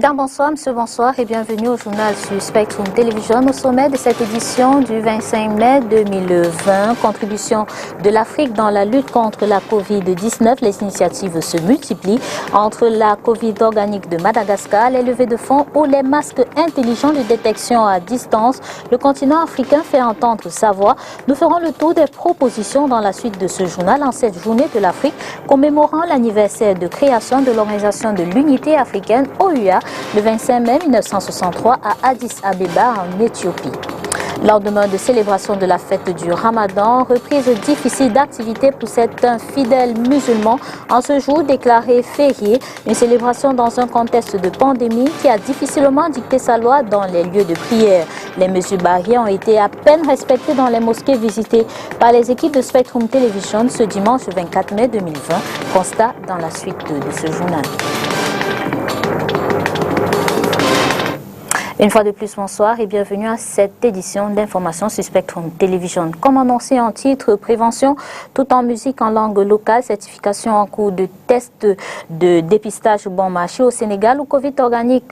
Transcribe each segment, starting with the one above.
Mesdames, bonsoir, monsieur, bonsoir et bienvenue au journal sur Spectrum Télévision. Au sommet de cette édition du 25 mai 2020, contribution de l'Afrique dans la lutte contre la Covid-19. Les initiatives se multiplient entre la Covid organique de Madagascar, les levées de fonds ou les masques intelligents de détection à distance. Le continent africain fait entendre sa voix. Nous ferons le tour des propositions dans la suite de ce journal en cette journée de l'Afrique, commémorant l'anniversaire de création de l'Organisation de l'Unité africaine, OUA, le 25 mai 1963 à Addis Abeba en Éthiopie. Lendemain de célébration de la fête du Ramadan, reprise difficile d'activité pour certains fidèles musulmans en ce jour déclaré férié, une célébration dans un contexte de pandémie qui a difficilement dicté sa loi dans les lieux de prière. Les mesures barrières ont été à peine respectées dans les mosquées visitées par les équipes de Spectrum Television ce dimanche 24 mai 2020. Constat dans la suite de ce journal. Une fois de plus, bonsoir et bienvenue à cette édition d'information sur Spectrum Television. Comme annoncé en titre, prévention tout en musique en langue locale, certification en cours de test de dépistage bon marché au Sénégal ou Covid organique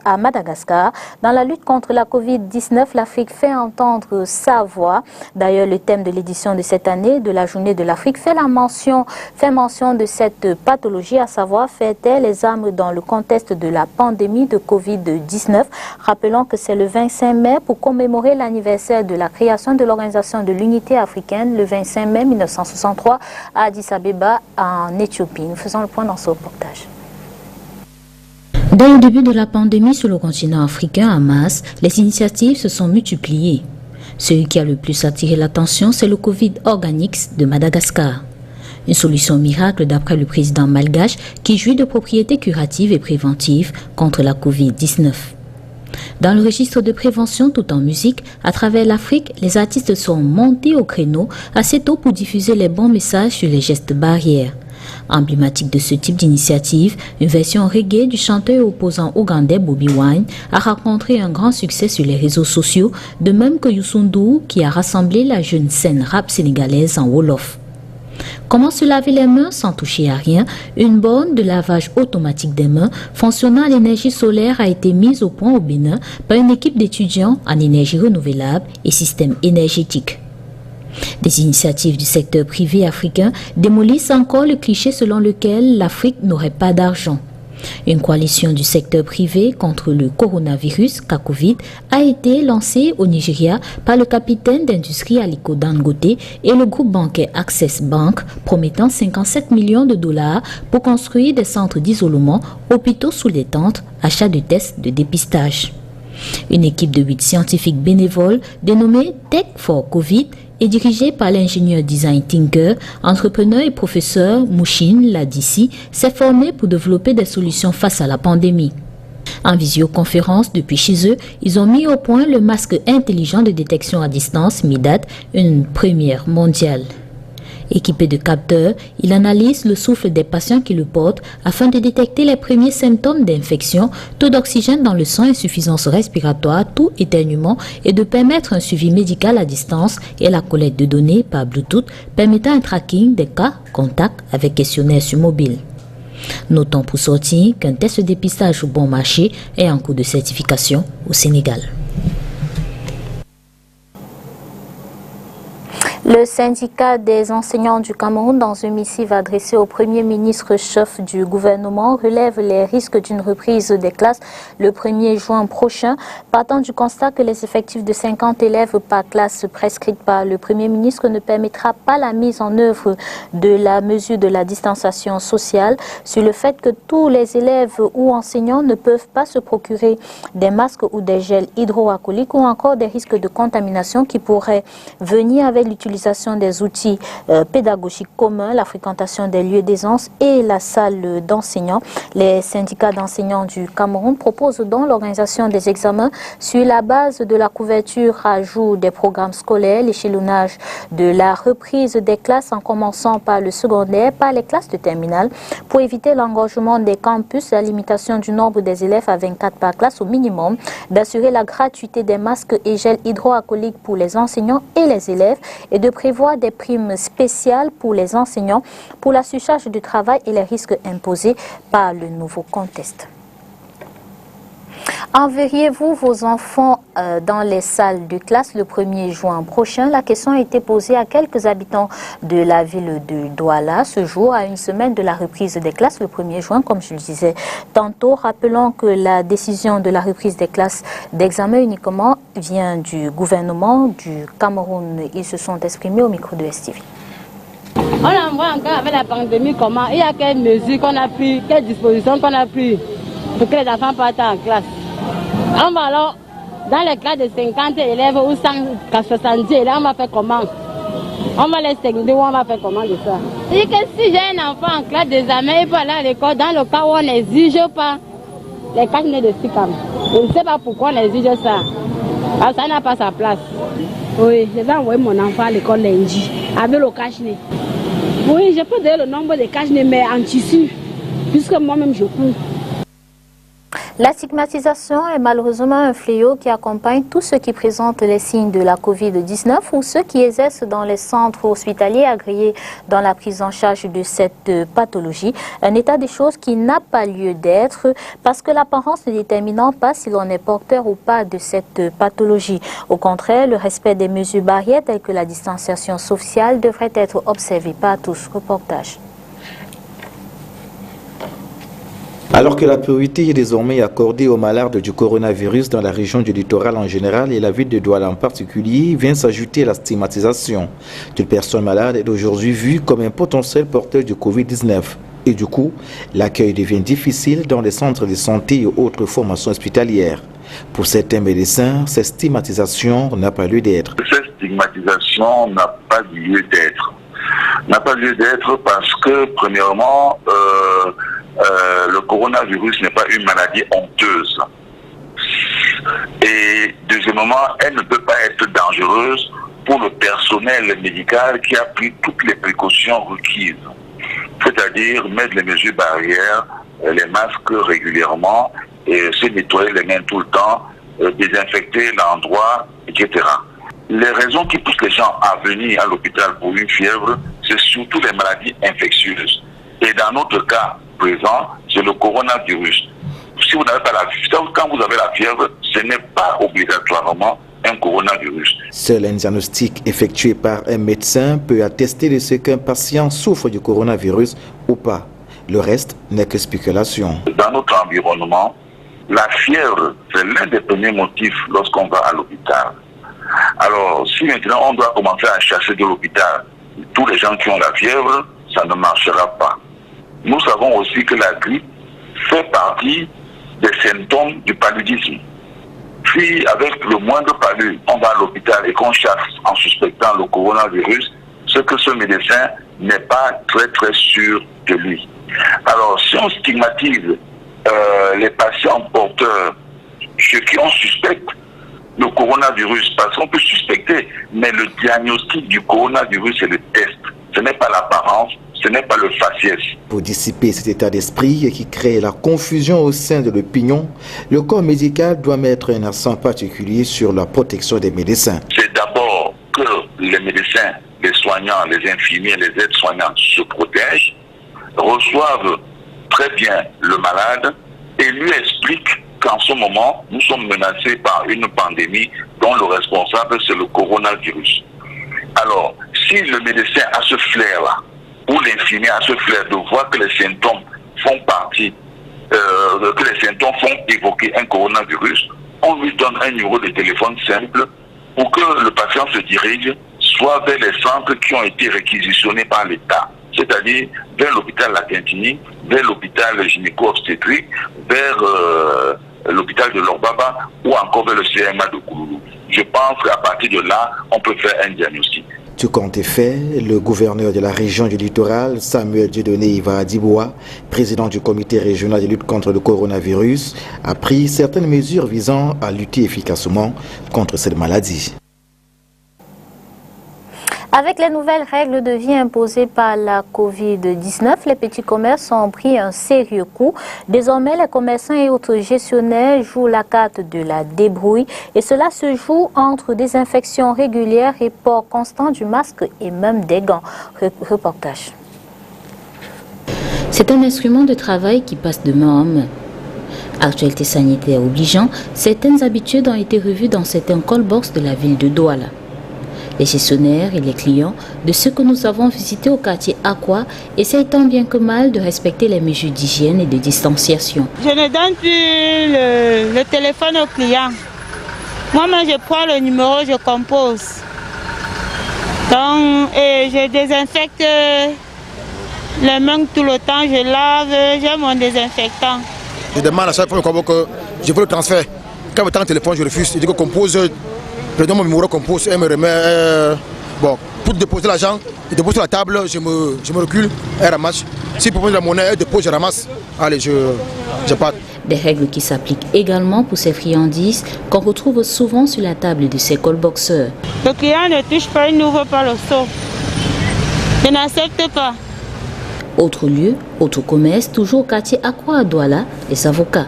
à Madagascar. Dans la lutte contre la Covid-19, l'Afrique fait entendre sa voix. D'ailleurs, le thème de l'édition de cette année de la Journée de l'Afrique fait mention de cette pathologie, à savoir faire taire les armes dans le contexte de la pandémie de Covid-19. Rappelons que c'est le 25 mai pour commémorer l'anniversaire de la création de l'Organisation de l'Unité africaine, le 25 mai 1963 à Addis Abeba en Éthiopie. Nous faisons le point dans ce reportage. Dès le début de la pandémie sur le continent africain en masse, les initiatives se sont multipliées. Celui qui a le plus attiré l'attention, c'est le Covid organique de Madagascar. Une solution miracle d'après le président malgache qui jouit de propriétés curatives et préventives contre la Covid-19. Dans le registre de prévention tout en musique, à travers l'Afrique, les artistes sont montés au créneau assez tôt pour diffuser les bons messages sur les gestes barrières. Emblématique de ce type d'initiative, une version reggae du chanteur et opposant ougandais Bobi Wine a rencontré un grand succès sur les réseaux sociaux, de même que Youssou N'Dour qui a rassemblé la jeune scène rap sénégalaise en Wolof. Comment se laver les mains sans toucher à rien? Une borne de lavage automatique des mains fonctionnant à l'énergie solaire a été mise au point au Bénin par une équipe d'étudiants en énergie renouvelable et système énergétique. Des initiatives du secteur privé africain démolissent encore le cliché selon lequel l'Afrique n'aurait pas d'argent. Une coalition du secteur privé contre le coronavirus, Covid, a été lancée au Nigeria par le capitaine d'industrie Aliko Dangote et le groupe bancaire Access Bank, promettant 57 millions de dollars pour construire des centres d'isolement, hôpitaux sous les tentes, achat de tests de dépistage. Une équipe de 8 scientifiques bénévoles dénommée Tech for Covid est dirigée par l'ingénieur design thinker, entrepreneur et professeur Mouchin Ladissi, s'est formé pour développer des solutions face à la pandémie. En visioconférence depuis chez eux, ils ont mis au point le masque intelligent de détection à distance MIDAT, une première mondiale. Équipé de capteurs, il analyse le souffle des patients qui le portent afin de détecter les premiers symptômes d'infection, taux d'oxygène dans le sang, insuffisance respiratoire, tout éternuement et de permettre un suivi médical à distance et la collecte de données par Bluetooth permettant un tracking des cas contacts avec questionnaire sur mobile. Notons pour sortir qu'un test de dépistage au bon marché est en cours de certification au Sénégal. Le syndicat des enseignants du Cameroun, dans une missive adressée au Premier ministre chef du gouvernement, relève les risques d'une reprise des classes le 1er juin prochain, partant du constat que les effectifs de 50 élèves par classe prescrite par le Premier ministre ne permettra pas la mise en œuvre de la mesure de la distanciation sociale, sur le fait que tous les élèves ou enseignants ne peuvent pas se procurer des masques ou des gels hydroalcooliques ou encore des risques de contamination qui pourraient venir avec l'utilisation des outils pédagogiques communs, la fréquentation des lieux d'aisance et la salle d'enseignants. Les syndicats d'enseignants du Cameroun proposent donc l'organisation des examens sur la base de la couverture à jour des programmes scolaires, l'échelonnage de la reprise des classes en commençant par le secondaire, par les classes de terminale, pour éviter l'engorgement des campus, la limitation du nombre des élèves à 24 par classe au minimum, d'assurer la gratuité des masques et gels hydroalcooliques pour les enseignants et les élèves et de prévoir des primes spéciales pour les enseignants pour la surcharge du travail et les risques imposés par le nouveau contexte. Enverriez-vous vos enfants dans les salles de classe le 1er juin prochain? La question a été posée à quelques habitants de la ville de Douala ce jour, à une semaine de la reprise des classes le 1er juin, comme je le disais tantôt. Rappelons que la décision de la reprise des classes d'examen uniquement vient du gouvernement du Cameroun. Ils se sont exprimés au micro de STV. On en voit encore avec la pandémie comment, il y a quelles mesures qu'on a prises, quelles dispositions qu'on a prises pour que les enfants partent en classe. On va alors, dans les classes de 50 élèves ou 170 élèves, on va faire comment? On va les segmenter ou on va faire comment de ça? C'est que si j'ai un enfant en classe d'examen, il peut aller à l'école dans le cas où on n'exige pas les cache-nez de SICAM. Je ne sais pas pourquoi on exige ça. Parce que ça n'a pas sa place. Oui, je vais envoyer mon enfant à l'école lundi avec le cache-nez. Oui, je peux donner le nombre de cache-nez, mais en tissu, puisque moi-même je cours. La stigmatisation est malheureusement un fléau qui accompagne tous ceux qui présentent les signes de la Covid-19 ou ceux qui exercent dans les centres hospitaliers agréés dans la prise en charge de cette pathologie. Un état des choses qui n'a pas lieu d'être parce que l'apparence ne déterminant pas si l'on est porteur ou pas de cette pathologie. Au contraire, le respect des mesures barrières telles que la distanciation sociale devrait être observé par tous. Reportage. Alors que la priorité est désormais accordée aux malades du coronavirus dans la région du littoral en général et la ville de Douala en particulier, vient s'ajouter la stigmatisation. Toute personne malade est aujourd'hui vue comme un potentiel porteur du Covid-19. Et du coup, l'accueil devient difficile dans les centres de santé et autres formations hospitalières. Pour certains médecins, cette stigmatisation n'a pas lieu d'être. Cette stigmatisation n'a pas lieu d'être. N'a pas lieu d'être parce que, premièrement, le coronavirus n'est pas une maladie honteuse. Et deuxièmement, elle ne peut pas être dangereuse pour le personnel médical qui a pris toutes les précautions requises. C'est-à-dire mettre les mesures barrières, les masques régulièrement, et se nettoyer les mains tout le temps, désinfecter l'endroit, etc. Les raisons qui poussent les gens à venir à l'hôpital pour une fièvre, c'est surtout les maladies infectieuses. Et dans notre cas présent, c'est le coronavirus. Si vous n'avez pas la fièvre, quand vous avez la fièvre, ce n'est pas obligatoirement un coronavirus. Seul un diagnostic effectué par un médecin peut attester de ce qu'un patient souffre du coronavirus ou pas. Le reste n'est que spéculation. Dans notre environnement, la fièvre, c'est l'un des premiers motifs lorsqu'on va à l'hôpital. Alors, si maintenant on doit commencer à chercher de l'hôpital tous les gens qui ont la fièvre, ça ne marchera pas. Nous savons aussi que la grippe fait partie des symptômes du paludisme. Si avec le moindre palud, on va à l'hôpital et qu'on cherche en suspectant le coronavirus, c'est que ce médecin n'est pas très sûr de lui. Alors, si on stigmatise les patients porteurs, ceux qui on suspecte le coronavirus, parce qu'on peut suspecter, mais le diagnostic du coronavirus, c'est le test. Ce n'est pas l'apparence, ce n'est pas le faciès. Pour dissiper cet état d'esprit qui crée la confusion au sein de l'opinion, le corps médical doit mettre un accent particulier sur la protection des médecins. C'est d'abord que les médecins, les soignants, les infirmiers, les aides-soignants se protègent, reçoivent très bien le malade et lui expliquent qu'en ce moment, nous sommes menacés par une pandémie dont le responsable, c'est le coronavirus. Alors, si le médecin a ce flair-là, ou l'infirmier a ce flair de voir que les symptômes font partie, que les symptômes font évoquer un coronavirus, on lui donne un numéro de téléphone simple pour que le patient se dirige soit vers les centres qui ont été réquisitionnés par l'État, c'est-à-dire vers l'hôpital La Quintini, vers l'hôpital gynéco-obstétrique, vers l'hôpital de Lorbaba ou encore vers le CMA de Kouloulou. Je pense qu'à partir de là, on peut faire un diagnostic. Tout compte est fait, le gouverneur de la région du littoral, Samuel Dieudonné Iva-Adiboua, président du comité régional de lutte contre le coronavirus, a pris certaines mesures visant à lutter efficacement contre cette maladie. Avec les nouvelles règles de vie imposées par la Covid-19, les petits commerces ont pris un sérieux coup. Désormais, les commerçants et autres gestionnaires jouent la carte de la débrouille et cela se joue entre désinfection régulière et port constant du masque et même des gants. Reportage. C'est un instrument de travail qui passe de main en main. Actualité sanitaire obligeant, certaines habitudes ont été revues dans certains call-box de la ville de Douala. Les gestionnaires et les clients de ceux que nous avons visités au quartier Aqua essayent tant bien que mal de respecter les mesures d'hygiène et de distanciation. Je ne donne plus le téléphone au client. Moi-même, je prends le numéro, je compose. Donc, et je désinfecte les mains tout le temps, je lave, j'ai mon désinfectant. Je demande à chaque fois que je veux le transfert. Quand je prends le téléphone, je refuse. Je dis que compose, je donne mon numéro compose, elle me remet. Bon, pour déposer l'argent, je dépose sur la table, je me recule, elle ramasse. Si je propose de la monnaie, elle dépose, je ramasse. Allez, je pars. Des règles qui s'appliquent également pour ces friandises qu'on retrouve souvent sur la table de ces call-boxeurs. Le client ne touche pas, il n'ouvre pas le seau. Je n'accepte pas. Autre lieu, autre commerce, toujours au quartier Aqua à Douala, les avocats.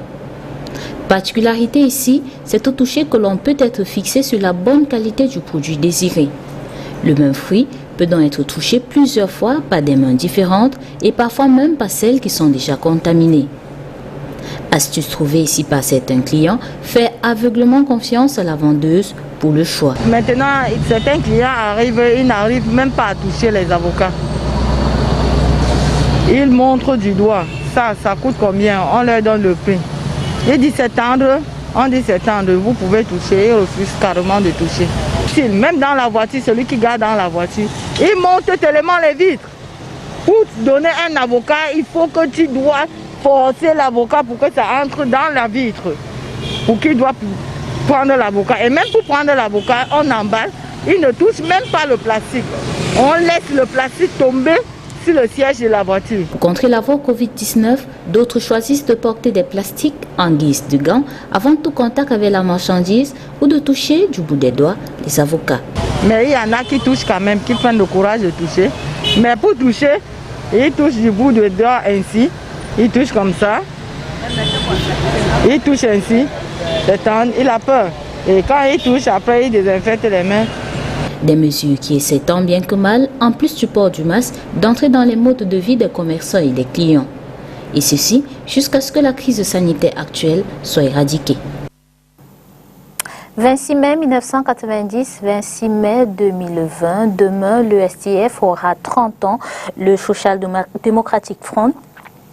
Particularité ici, c'est au toucher que l'on peut être fixé sur la bonne qualité du produit désiré. Le même fruit peut donc être touché plusieurs fois par des mains différentes et parfois même par celles qui sont déjà contaminées. Astuce trouvée ici par certains clients, fait aveuglement confiance à la vendeuse pour le choix. Maintenant, certains clients arrivent, ils n'arrivent même pas à toucher les avocats. Ils montrent du doigt. Ça coûte combien? On leur donne le prix. Ils disent c'est tendre, on dit c'est tendre, vous pouvez toucher, ils refusent carrément de toucher. Même dans la voiture, celui qui garde dans la voiture, il monte tellement les vitres. Pour donner un avocat, il faut que tu dois forcer l'avocat pour que ça entre dans la vitre. Pour qu'il doit prendre l'avocat. Et même pour prendre l'avocat, on emballe, il ne touche même pas le plastique. On laisse le plastique tomber sur le siège de la voiture. Pour contrer la voie Covid-19, d'autres choisissent de porter des plastiques en guise de gants avant tout contact avec la marchandise ou de toucher du bout des doigts les avocats. Mais il y en a qui touchent quand même, qui prennent le courage de toucher. Mais pour toucher, ils touchent du bout des doigts ainsi. Ils touchent comme ça. Ils touchent ainsi. Il a peur. Et quand il touche, après il désinfecte les mains. Des mesures qui essaient tant bien que mal, en plus du port du masque, d'entrer dans les modes de vie des commerçants et des clients. Et ceci jusqu'à ce que la crise sanitaire actuelle soit éradiquée. 26 mai 1990, 26 mai 2020, demain le SDF aura 30 ans. Le Social Democratic Front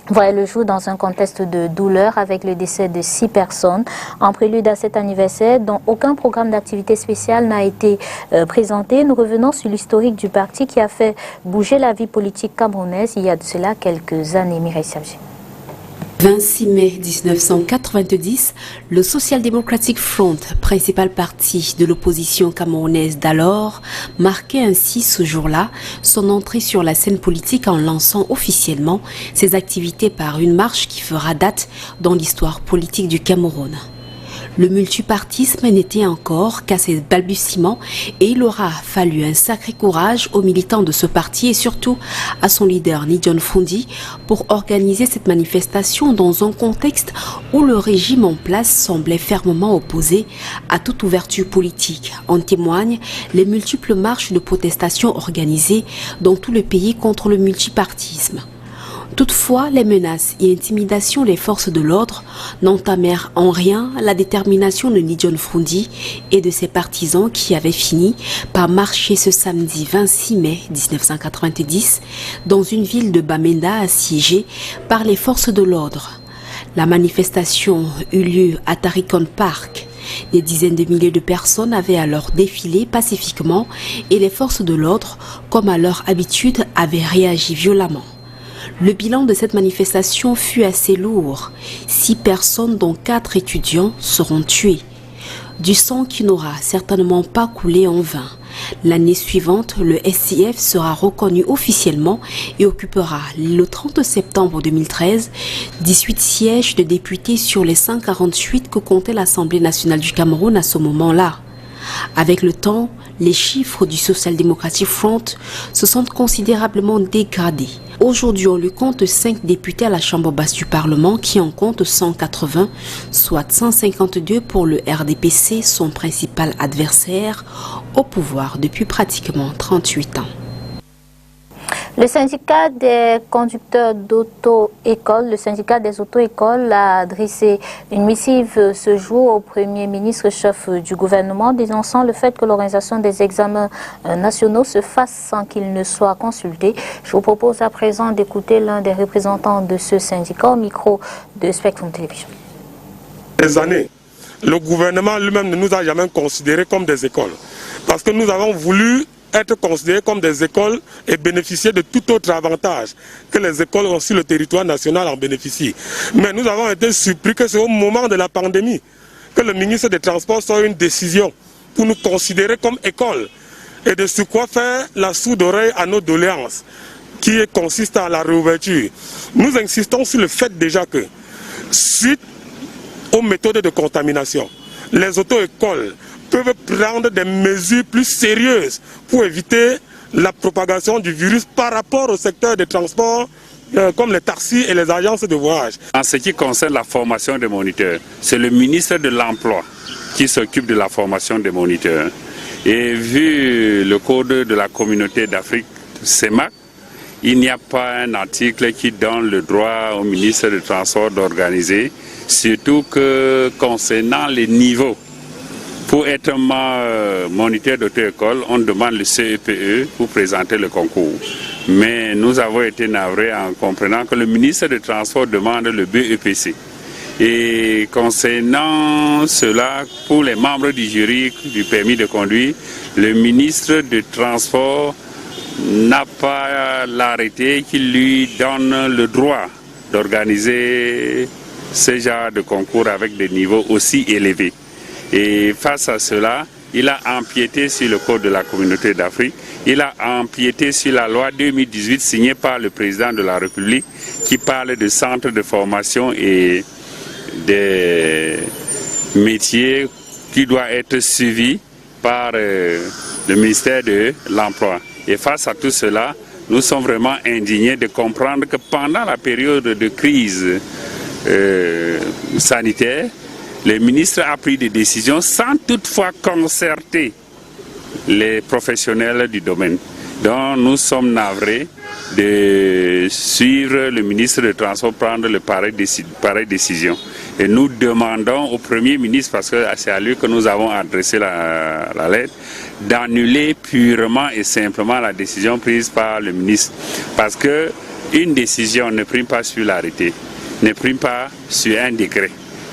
voit le jour dans un contexte de douleur avec le décès de 6 personnes. En prélude à cet anniversaire, dont aucun programme d'activité spéciale n'a été présenté, nous revenons sur l'historique du parti qui a fait bouger la vie politique camerounaise il y a de cela quelques années. Mireille Sergi. 26 mai 1990, le Social Democratic Front, principal parti de l'opposition camerounaise d'alors, marquait ainsi ce jour-là son entrée sur la scène politique en lançant officiellement ses activités par une marche qui fera date dans l'histoire politique du Cameroun. Le multipartisme n'était encore qu'à ses balbutiements et il aura fallu un sacré courage aux militants de ce parti et surtout à son leader Nidjon Fundi pour organiser cette manifestation dans un contexte où le régime en place semblait fermement opposé à toute ouverture politique. En témoignent les multiples marches de protestation organisées dans tout le pays contre le multipartisme. Toutefois, les menaces et intimidations des forces de l'ordre n'entamèrent en rien la détermination de Nidjon Fundi et de ses partisans qui avaient fini par marcher ce samedi 26 mai 1990 dans une ville de Bamenda assiégée par les forces de l'ordre. La manifestation eut lieu à Tarikon Park. Des dizaines de milliers de personnes avaient alors défilé pacifiquement et les forces de l'ordre, comme à leur habitude, avaient réagi violemment. Le bilan de cette manifestation fut assez lourd. 6 personnes, dont 4 étudiants, seront tuées. Du sang qui n'aura certainement pas coulé en vain. L'année suivante, le SDF sera reconnu officiellement et occupera le 30 septembre 2013 18 sièges de députés sur les 148 que comptait l'Assemblée nationale du Cameroun à ce moment-là. Avec le temps, les chiffres du Social Democratic Front se sont considérablement dégradés. Aujourd'hui, on lui compte 5 députés à la Chambre basse du Parlement qui en compte 180, soit 152 pour le RDPC, son principal adversaire, au pouvoir depuis pratiquement 38 ans. Le syndicat des conducteurs d'auto-école, le syndicat des auto-écoles a adressé une missive ce jour au Premier ministre chef du gouvernement dénonçant le fait que l'organisation des examens nationaux se fasse sans qu'il ne soit consulté. Je vous propose à présent d'écouter l'un des représentants de ce syndicat au micro de Spectrum Télévision. Des années, le gouvernement lui-même ne nous a jamais considérés comme des écoles parce que nous avons voulu être considérés comme des écoles et bénéficier de tout autre avantage que les écoles ont sur le territoire national en bénéficient. Mais nous avons été surpris que c'est au moment de la pandémie que le ministre des Transports sort une décision pour nous considérer comme école et de sur quoi faire la sourde oreille à nos doléances qui consiste à la réouverture. Nous insistons sur le fait déjà que suite aux méthodes de contamination, les auto-écoles peuvent prendre des mesures plus sérieuses pour éviter la propagation du virus par rapport au secteur des transports comme les taxis et les agences de voyage. En ce qui concerne la formation des moniteurs, c'est le ministre de l'Emploi qui s'occupe de la formation des moniteurs. Et vu le code de la communauté d'Afrique, CEMAC, il n'y a pas un article qui donne le droit au ministre des Transports d'organiser, surtout que concernant les niveaux. Pour être moniteur d'auto-école, on demande le CEPE pour présenter le concours. Mais nous avons été navrés en comprenant que le ministre des Transports demande le BEPC. Et concernant cela, pour les membres du jury du permis de conduire, le ministre des Transports n'a pas l'arrêté qui lui donne le droit d'organiser ce genre de concours avec des niveaux aussi élevés. Et face à cela, il a empiété sur le code de la communauté d'Afrique, il a empiété sur la loi 2018 signée par le président de la République qui parle de centres de formation et des métiers qui doivent être suivis par le ministère de l'Emploi. Et face à tout cela, nous sommes vraiment indignés de comprendre que pendant la période de crise sanitaire, le ministre a pris des décisions sans toutefois concerter les professionnels du domaine. Donc nous sommes navrés de suivre le ministre des Transports prendre pareille décision. Et nous demandons au Premier ministre, parce que c'est à lui que nous avons adressé la lettre, d'annuler purement et simplement la décision prise par le ministre. Parce qu'une décision ne prime pas sur l'arrêté, ne prime pas sur un décret.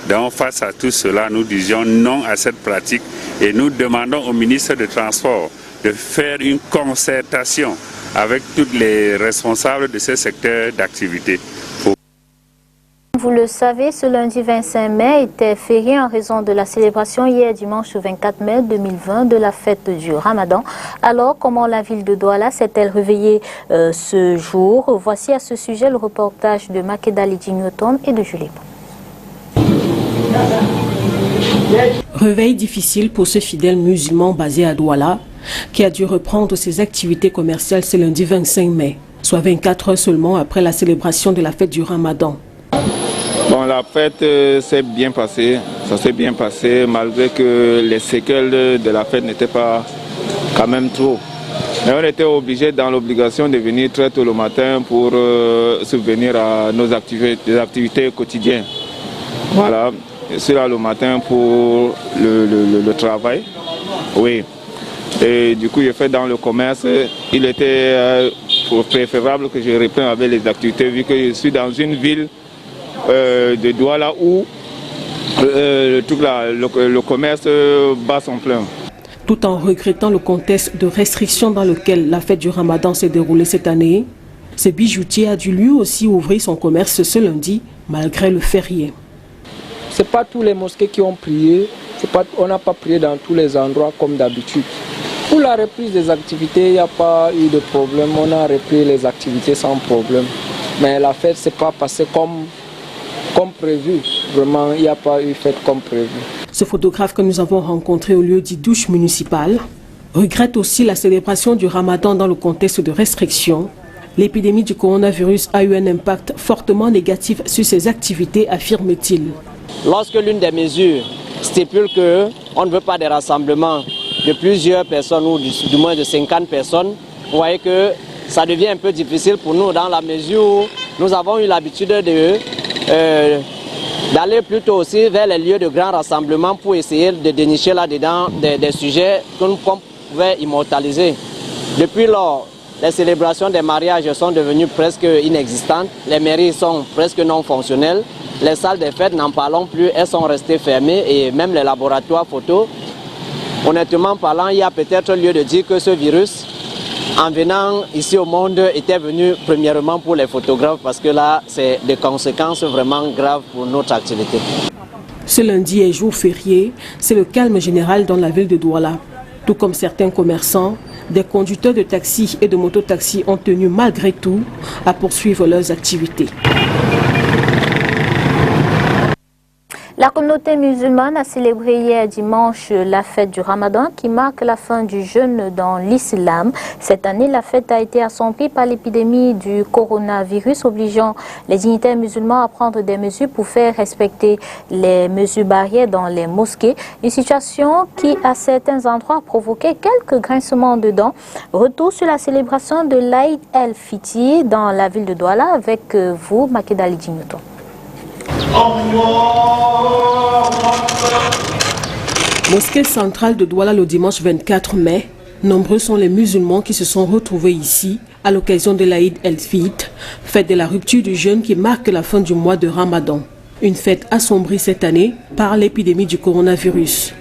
Donc face à tout cela, nous disions non à cette pratique et nous demandons au ministre des Transports de faire une concertation avec tous les responsables de ce secteur d'activité. Vous le savez, ce lundi 25 mai était férié en raison de la célébration hier dimanche 24 mai 2020 de la fête du Ramadan. Alors, comment la ville de Douala s'est-elle réveillée ce jour? Voici à ce sujet le reportage de Makeda Lidji-Newton et de Julie. Réveil difficile pour ce fidèle musulman basé à Douala qui a dû reprendre ses activités commerciales ce lundi 25 mai, soit 24 heures seulement après la célébration de la fête du Ramadan. Bon, la fête s'est bien passée, ça s'est bien passé malgré que les séquelles de la fête n'étaient pas quand même trop. Mais on était obligé dans l'obligation de venir très tôt le matin pour subvenir à nos activités quotidiennes. Voilà, je suis là le matin pour le travail, oui. Et du coup, j'ai fait dans le commerce. Il était préférable que je reprenne avec les activités vu que je suis dans une ville de Douala où le commerce bat son plein. Tout en regrettant le contexte de restrictions dans lequel la fête du Ramadan s'est déroulée cette année, ce bijoutier a dû lui aussi ouvrir son commerce ce lundi malgré le férié. Ce n'est pas tous les mosquées qui ont prié, on n'a pas prié dans tous les endroits comme d'habitude. Pour la reprise des activités, il n'y a pas eu de problème, on a repris les activités sans problème. Mais la fête ne s'est pas passée comme prévu, vraiment il n'y a pas eu fête comme prévu. Ce photographe que nous avons rencontré au lieu dit douche municipale regrette aussi la célébration du Ramadan dans le contexte de restrictions. L'épidémie du coronavirus a eu un impact fortement négatif sur ses activités, affirme-t-il. Lorsque l'une des mesures stipule qu'on ne veut pas des rassemblements de plusieurs personnes ou du moins de 50 personnes, vous voyez que ça devient un peu difficile pour nous dans la mesure où nous avons eu l'habitude d'aller plutôt aussi vers les lieux de grand rassemblement pour essayer de dénicher là-dedans des sujets qu'on pouvait immortaliser. Depuis lors, les célébrations des mariages sont devenues presque inexistantes, les mairies sont presque non fonctionnelles, les salles des fêtes n'en parlons plus, elles sont restées fermées et même les laboratoires photos. Honnêtement parlant, il y a peut-être lieu de dire que ce virus, en venant ici au monde, était venu premièrement pour les photographes parce que là, c'est des conséquences vraiment graves pour notre activité. Ce lundi est jour férié, c'est le calme général dans la ville de Douala. Tout comme certains commerçants, des conducteurs de taxis et de mototaxis ont tenu malgré tout à poursuivre leurs activités. La communauté musulmane a célébré hier dimanche la fête du Ramadan qui marque la fin du jeûne dans l'islam. Cette année, la fête a été assombrie par l'épidémie du coronavirus, obligeant les dignitaires musulmans à prendre des mesures pour faire respecter les mesures barrières dans les mosquées. Une situation qui, à certains endroits, a provoqué quelques grincements de dents. Retour sur la célébration de l'Aïd el-Fitr dans la ville de Douala avec vous, Makeda Lidjignoto. Mosquée centrale de Douala le dimanche 24 mai. Nombreux sont les musulmans qui se sont retrouvés ici à l'occasion de l'Aïd el-Fitr, fête de la rupture du jeûne qui marque la fin du mois de Ramadan. Une fête assombrie cette année par l'épidémie du coronavirus.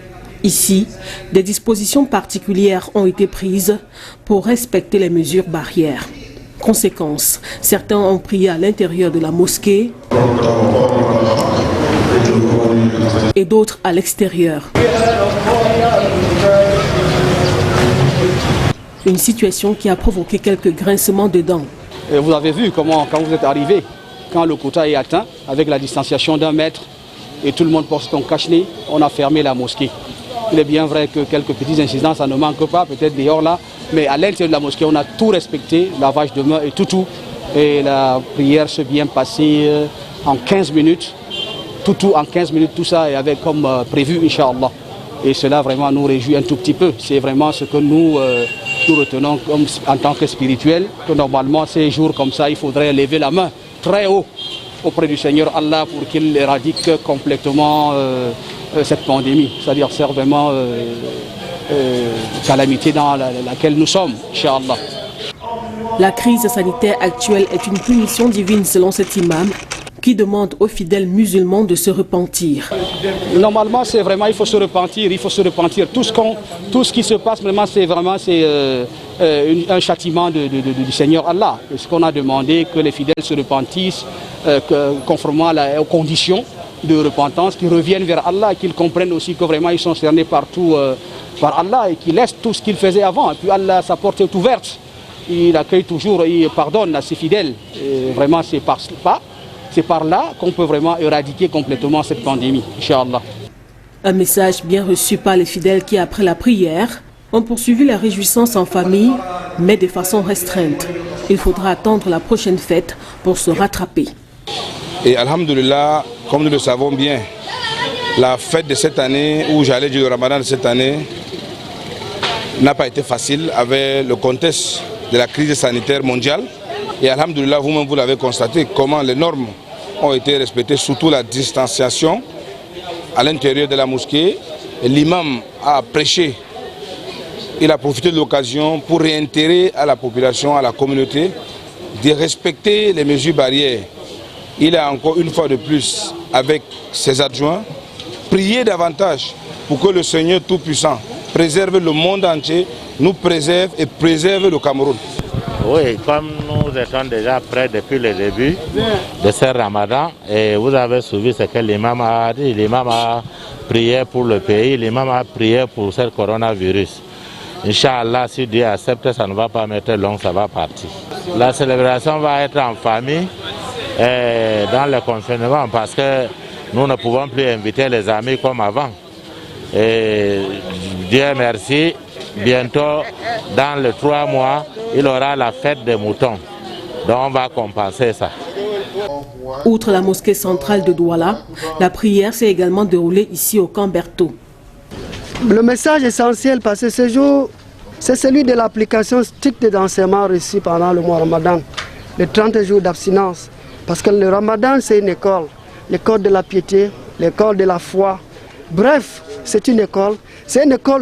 Ici, des dispositions particulières ont été prises pour respecter les mesures barrières. Conséquence, certains ont prié à l'intérieur de la mosquée et d'autres à l'extérieur. Une situation qui a provoqué quelques grincements de dents. Et vous avez vu comment, quand vous êtes arrivé, quand le quota est atteint, avec la distanciation d'1 mètre et tout le monde porte son cache-nez, on a fermé la mosquée. Il est bien vrai que quelques petits incidents, ça ne manque pas, peut-être dehors là, mais à l'intérieur de la mosquée, on a tout respecté, lavage de mains et tout. Et la prière s'est bien passée en 15 minutes, tout en 15 minutes, tout ça est avec comme prévu, Inch'Allah. Et cela vraiment nous réjouit un tout petit peu. C'est vraiment ce que nous retenons comme, en tant que spirituel, que normalement ces jours comme ça, il faudrait lever la main très haut auprès du Seigneur Allah pour qu'il éradique complètement cette pandémie, c'est-à-dire c'est vraiment calamité dans laquelle nous sommes, Inch'Allah. La crise sanitaire actuelle est une punition divine selon cet imam qui demande aux fidèles musulmans de se repentir. Normalement, c'est vraiment, il faut se repentir. Tout ce qui se passe, vraiment, c'est vraiment un châtiment du Seigneur Allah. Ce qu'on a demandé, que les fidèles se repentissent conformément aux conditions de repentance, qu'ils reviennent vers Allah, qu'ils comprennent aussi que vraiment ils sont cernés partout par Allah et qu'ils laissent tout ce qu'ils faisaient avant. Et puis Allah, sa porte est ouverte. Il accueille toujours, il pardonne à ses fidèles. Et vraiment, c'est par là qu'on peut vraiment éradiquer complètement cette pandémie, Inch'Allah. Un message bien reçu par les fidèles qui, après la prière, ont poursuivi la réjouissance en famille, mais de façon restreinte. Il faudra attendre la prochaine fête pour se rattraper. Et alhamdoulilah, comme nous le savons bien, la fête de cette année, ou j'allais dire le Ramadan de cette année, n'a pas été facile avec le contexte de la crise sanitaire mondiale. Et alhamdoulilah, vous-même vous l'avez constaté, comment les normes ont été respectées, surtout la distanciation à l'intérieur de la mosquée. L'imam a prêché, il a profité de l'occasion pour réitérer à la population, à la communauté, de respecter les mesures barrières. Il a encore une fois de plus, avec ses adjoints, prié davantage pour que le Seigneur Tout-Puissant préserve le monde entier, nous préserve et préserve le Cameroun. Oui, comme nous étions déjà prêts depuis le début de ce Ramadan, et vous avez suivi ce que l'imam a dit. L'imam a prié pour le pays, l'imam a prié pour ce coronavirus. Inch'Allah, si Dieu accepte, ça ne va pas mettre long, ça va partir. La célébration va être en famille et dans le confinement parce que nous ne pouvons plus inviter les amis comme avant. Et Dieu merci, bientôt, dans les 3 mois, il aura la fête des moutons. Donc on va compenser ça. Outre la mosquée centrale de Douala, la prière s'est également déroulée ici au camp Berthaud. Le message essentiel, parce que ce jour, c'est celui de l'application stricte des enseignements reçus pendant le mois Ramadan, les 30 jours d'abstinence. Parce que le Ramadan, c'est une école, l'école de la piété, l'école de la foi. Bref, c'est une école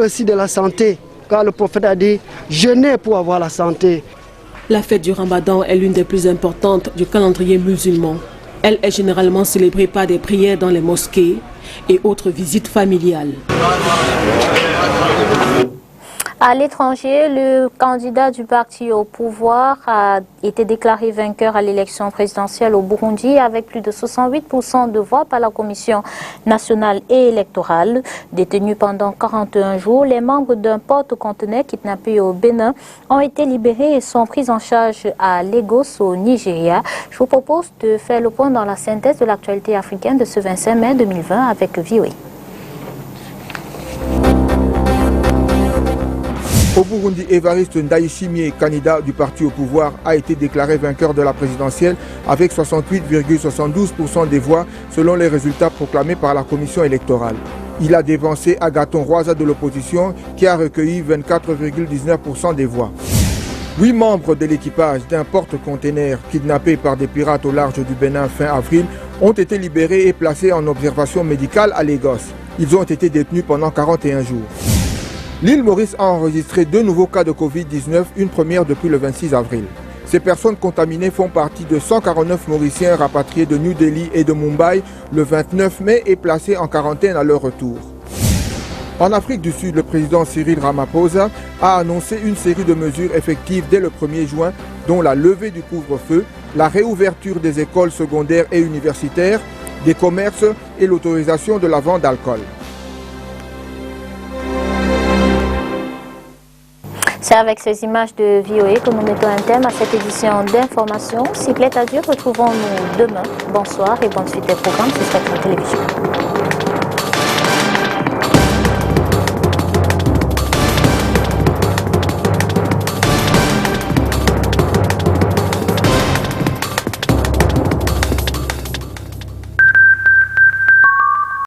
aussi de la santé, car le prophète a dit « jeûnez pour avoir la santé ». La fête du Ramadan est l'une des plus importantes du calendrier musulman. Elle est généralement célébrée par des prières dans les mosquées et autres visites familiales. À l'étranger, le candidat du parti au pouvoir a été déclaré vainqueur à l'élection présidentielle au Burundi avec plus de 68% de voix par la Commission nationale et électorale. Détenus pendant 41 jours, les membres d'un porte-conteneur kidnappé au Bénin ont été libérés et sont pris en charge à Lagos au Nigeria. Je vous propose de faire le point dans la synthèse de l'actualité africaine de ce 25 mai 2020 avec VOA. Au Burundi, Évariste Ndayishimiye, candidat du parti au pouvoir, a été déclaré vainqueur de la présidentielle avec 68,72% des voix selon les résultats proclamés par la commission électorale. Il a dévancé Agathon Rwasa de l'opposition qui a recueilli 24,19% des voix. 8 membres de l'équipage d'un porte-container kidnappé par des pirates au large du Bénin fin avril ont été libérés et placés en observation médicale à Lagos. Ils ont été détenus pendant 41 jours. L'île Maurice a enregistré 2 nouveaux cas de Covid-19, une première depuis le 26 avril. Ces personnes contaminées font partie de 149 Mauriciens rapatriés de New Delhi et de Mumbai le 29 mai et placés en quarantaine à leur retour. En Afrique du Sud, le président Cyril Ramaphosa a annoncé une série de mesures effectives dès le 1er juin, dont la levée du couvre-feu, la réouverture des écoles secondaires et universitaires, des commerces et l'autorisation de la vente d'alcool. C'est avec ces images de VOA que nous mettons un terme à cette édition d'information. S'il plaît à Dieu, retrouvons-nous demain. Bonsoir et bonne suite des programmes sur Spectrum Télévision.